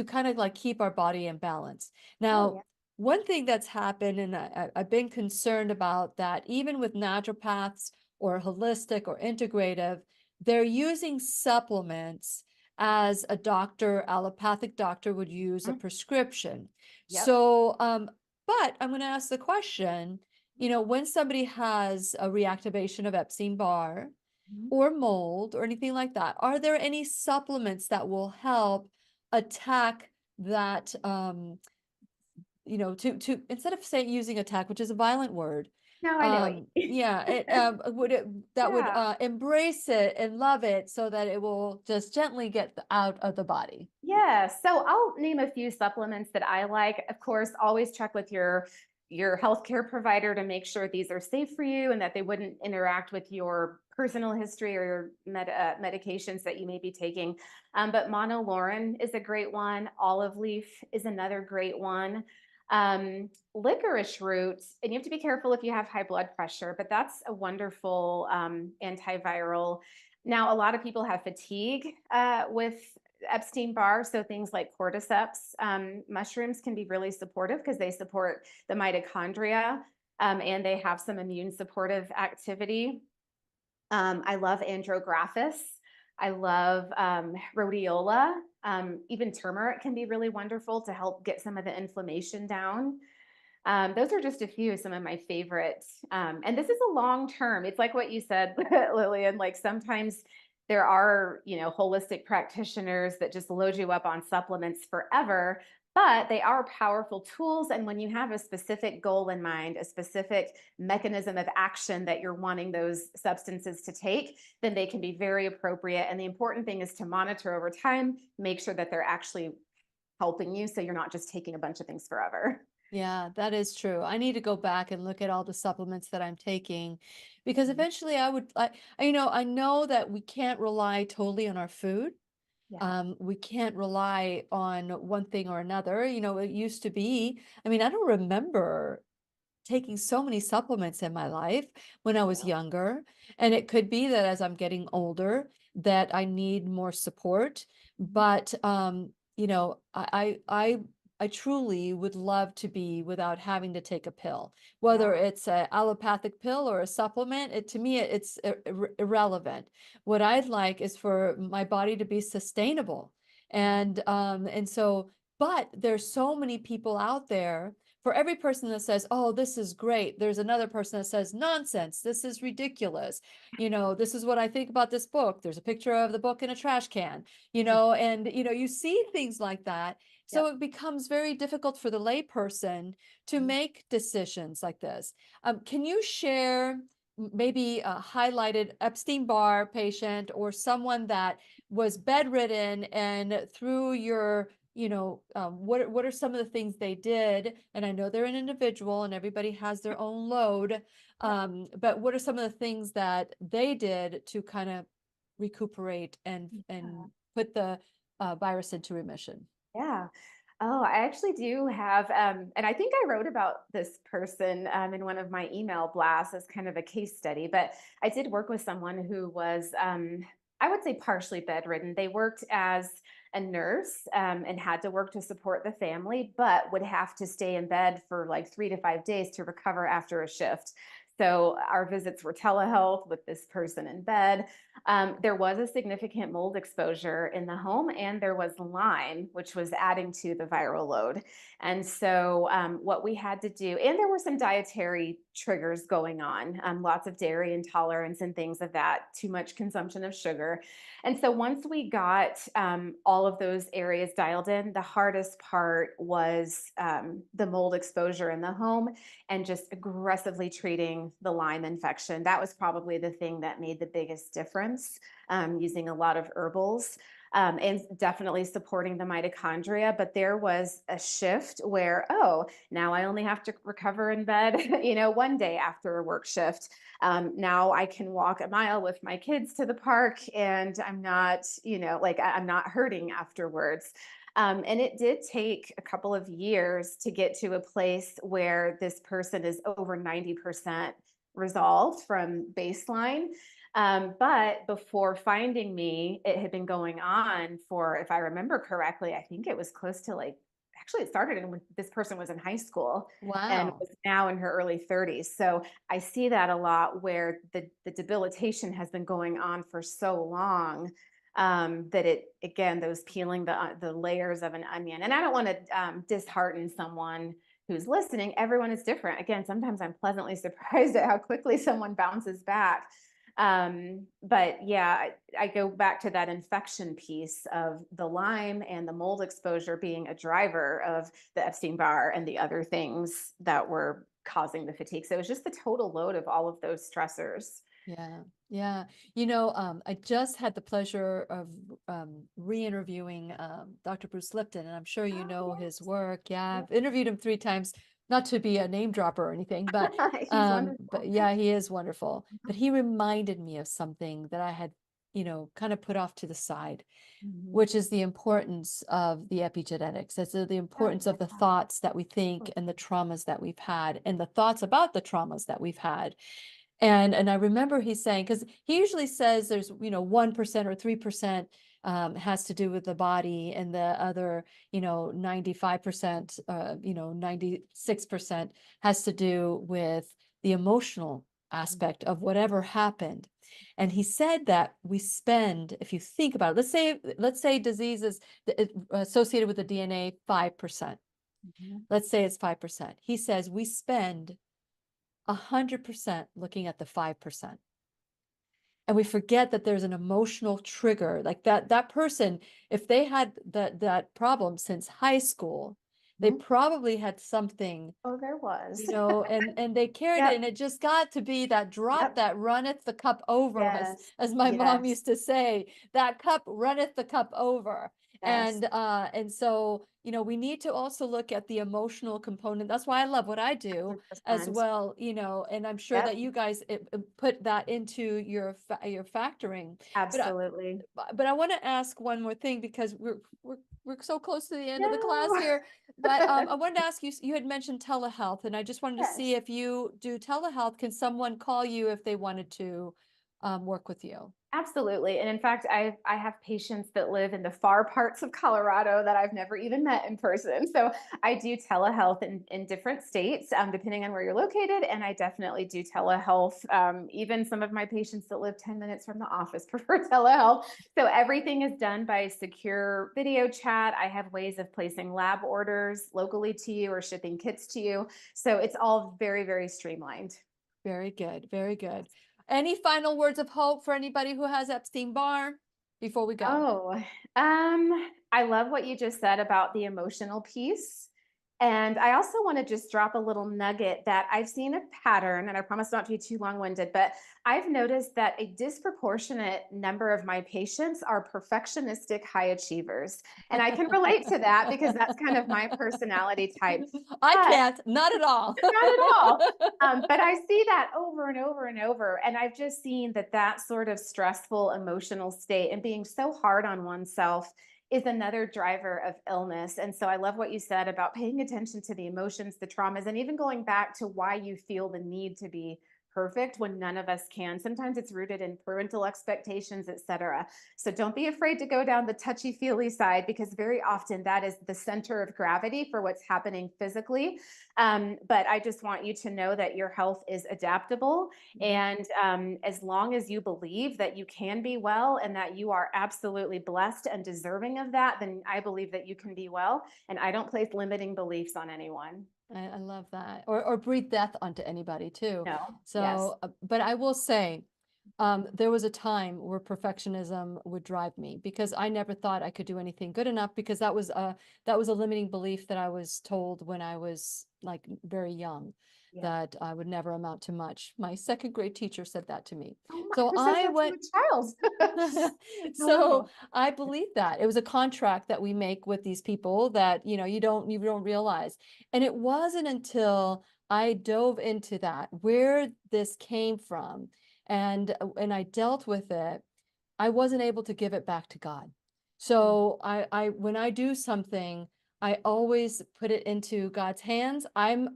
kind of like keep our body in balance. Oh, yeah. Now, one thing that's happened, and I've been concerned about that, even with naturopaths or holistic or integrative, they're using supplements as a doctor, allopathic doctor would use a Mm, prescription. yep. So, but I'm going to ask the question, when somebody has a reactivation of Epstein Barr Mhm. or mold or anything like that, are there any supplements that will help attack that, to instead of saying using attack, which is a violent word, No, I know what you yeah, that would Yeah. embrace it and love it so that it will just gently get out of the body. Yeah, so I'll name a few supplements that I like. Of course, always check with your healthcare provider to make sure these are safe for you and that they wouldn't interact with your personal history or your medications that you may be taking. But monolaurin is a great one. Olive leaf is another great one. Licorice root, and you have to be careful if you have high blood pressure, but that's a wonderful antiviral. Now, a lot of people have fatigue with Epstein Barr, so things like cordyceps mushrooms can be really supportive because they support the mitochondria, and they have some immune supportive activity. I love andrographis. I love rhodiola. Even turmeric can be really wonderful to help get some of the inflammation down. Those are just a few of some of my favorites. And this is a long term. It's like what you said, Lillian. Like sometimes there are, holistic practitioners that just load you up on supplements forever, but they are powerful tools. And when you have a specific goal in mind, a specific mechanism of action that you're wanting those substances to take, then they can be very appropriate. And the important thing is to monitor over time, make sure that they're actually helping you so you're not just taking a bunch of things forever. Yeah, that is true. I need to go back and look at all the supplements that I'm taking because Mhm. eventually I know that we can't rely totally on our food. Yeah. We can't rely on one thing or another. It used to be, I mean, I don't remember taking so many supplements in my life when I was Yeah. younger. And it could be that as I'm getting older, that I need more support. But I truly would love to be without having to take a pill, whether Yeah. it's a allopathic pill or a supplement. To me, it's irrelevant. What I'd like is for my body to be sustainable. Yeah. And so, but there's so many people out there. For every person that says, "Oh, this is great," there's another person that says, "Nonsense, this is ridiculous. This is what I think about this book." There's a picture of the book in a trash can, and you see things like that. So Yep. it becomes very difficult for the layperson to Mhm. make decisions like this. Can you share maybe a highlighted Epstein Barr patient or someone that was bedridden and through your what are some of the things they did? And I know they're an individual and everybody has their own load. Yep. But what are some of the things that they did to kind of recuperate and Yeah. put the virus into remission? Yeah. Oh, I actually do have, and I think I wrote about this person in one of my email blasts as kind of a case study, but I did work with someone who was, I would say, partially bedridden. They worked as a nurse and had to work to support the family, but would have to stay in bed for like 3 to 5 days to recover after a shift. So our visits were telehealth with this person in bed. There was a significant mold exposure in the home, and there was Lyme, which was adding to the viral load. And so, what we had to do, and there were some dietary triggers going on, lots of dairy intolerance and things of that, too much consumption of sugar. And so, once we got all of those areas dialed in, the hardest part was the mold exposure in the home and just aggressively treating the Lyme infection. That was probably the thing that made the biggest difference, using a lot of herbals. And definitely supporting the mitochondria. But there was a shift where, oh, now I only have to recover in bed, one day after a work shift. Now I can walk a mile with my kids to the park and I'm not, like I'm not hurting afterwards. And it did take a couple of years to get to a place where this person is over 90% resolved from baseline. But before finding me, it had been going on for, if I remember correctly, I think it was close to like, actually, it started when this person was in high school and Wow. was now in her early 30s. So I see that a lot where the debilitation has been going on for so long, that it, again, those peeling the layers of an onion. And I don't want to dishearten someone who's listening. Everyone is different. Again, sometimes I'm pleasantly surprised at how quickly someone bounces back. But yeah, I go back to that infection piece of the Lyme and the mold exposure being a driver of the Epstein Barr and the other things that were causing the fatigue. So it was just the total load of all of those stressors. Yeah, yeah. I just had the pleasure of re-interviewing Dr. Bruce Lipton, and I'm sure you Oh, know his yes. work. Yeah, I've interviewed him 3 times, not to be a name dropper or anything, but He's wonderful. yeah, he is wonderful. But he reminded me of something that I had, kind of put off to the side, Mhm. which is the importance of the epigenetics. It's the Oh, importance of the yeah. thoughts that we think and the traumas that we've had and the thoughts about the traumas that we've had. And I remember he saying, because he usually says there's 1% or 3% has to do with the body, and the other 95% 96% has to do with the emotional aspect of whatever happened. And he said that we spend, if you think about it, let's say disease is associated with the DNA 5%. Let's say it's 5%. He says we spend 100% looking at the 5%. And we forget that there's an emotional trigger, like that person, if they had that problem since high school, they probably had something, Oh, there was. and they carried Yep. it, and it just got to be that drop Yep. that runneth the cup over, Yes. as my mom Yes. used to say, that cup runneth the cup over. Yes. And so, we need to also look at the emotional component. That's why I love what I do as 100%. well, and I'm sure that Yep. you guys put that into your factoring. Absolutely. But I want to ask one more thing, because we're so close to the end of the class No. here. But I wanted to ask you, you had mentioned telehealth, and I just wanted to see Yes. if you do telehealth. Can someone call you if they wanted to work with you? Absolutely. And in fact, I have patients that live in the far parts of Colorado that I've never even met in person. So I do telehealth in different states, depending on where you're located. And I definitely do telehealth. Even some of my patients that live 10 minutes from the office prefer telehealth. So everything is done by secure video chat. I have ways of placing lab orders locally to you or shipping kits to you. So it's all very, very streamlined. Very good. Very good. Any final words of hope for anybody who has Epstein-Barr before we go? Oh, I love what you just said about the emotional piece. And I also want to just drop a little nugget that I've seen a pattern, and I promise not to be too long-winded, but I've noticed that a disproportionate number of my patients are perfectionistic high achievers. And I can relate to that because that's kind of my personality type. I But- can't, not at all. Not at all. But I see that over and over and over. And I've just seen that sort of stressful emotional state and being so hard on oneself is another driver of illness. And so I love what you said about paying attention to the emotions, the traumas, and even going back to why you feel the need to be perfect when none of us can. Sometimes it's rooted in parental expectations, et cetera. So don't be afraid to go down the touchy-feely side, because very often that is the center of gravity for what's happening physically. But I just want you to know that your health is adaptable. And as long as you believe that you can be well and that you are absolutely blessed and deserving of that, then I believe that you can be well. And I don't place limiting beliefs on anyone. I love that. Or breathe death onto anybody too. No. So, but I will say, there was a time where perfectionism would drive me, because I never thought I could do anything good enough, because that was a limiting belief that I was told when I was like very young, that I would never amount to much. My second grade teacher said that to me. So I went, so I believe that it was a contract that we make with these people that, you don't realize. And it wasn't until I dove into that, where this came from, and I dealt with it, I wasn't able to give it back to God. So I when I do something, I always put it into God's hands. I'm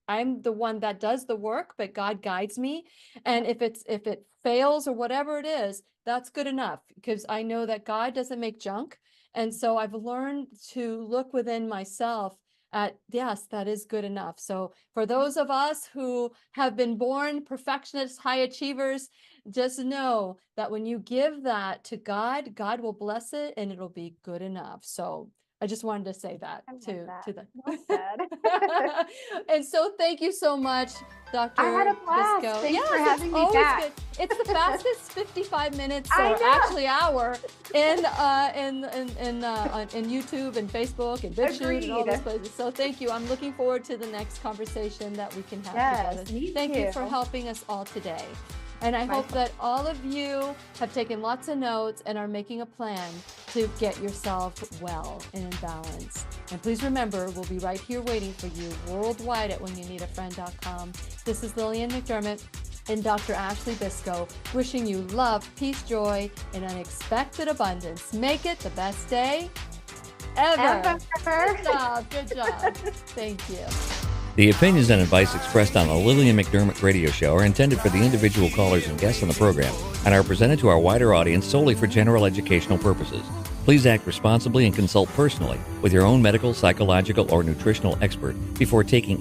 the one that does the work, but God guides me. And if it fails or whatever it is, that's good enough, because I know that God doesn't make junk. And so I've learned to look within myself at, yes, that is good enough. So for those of us who have been born perfectionists, high achievers, just know that when you give that to God, God will bless it and it'll be good enough. So I just wanted to say that to them. Well said. And so thank you so much, Dr. I had a blast. Biscoe. Thanks for having me back. Good. It's the fastest 55 minutes, I or know. actually hour, in YouTube and Facebook and BitChute and all those places. So thank you. I'm looking forward to the next conversation that we can have together. Me Thank too. you for helping us all today. And I hope that all of you have taken lots of notes and are making a plan to get yourself well and in balance. And please remember, we'll be right here waiting for you worldwide at whenyouneedafriend.com. This is Lillian McDermott and Dr. Ashley Biscoe, wishing you love, peace, joy, and unexpected abundance. Make it the best day ever. Good job. Good job. Thank you. The opinions and advice expressed on the Lillian McDermott radio show are intended for the individual callers and guests on the program and are presented to our wider audience solely for general educational purposes. Please act responsibly and consult personally with your own medical, psychological, or nutritional expert before taking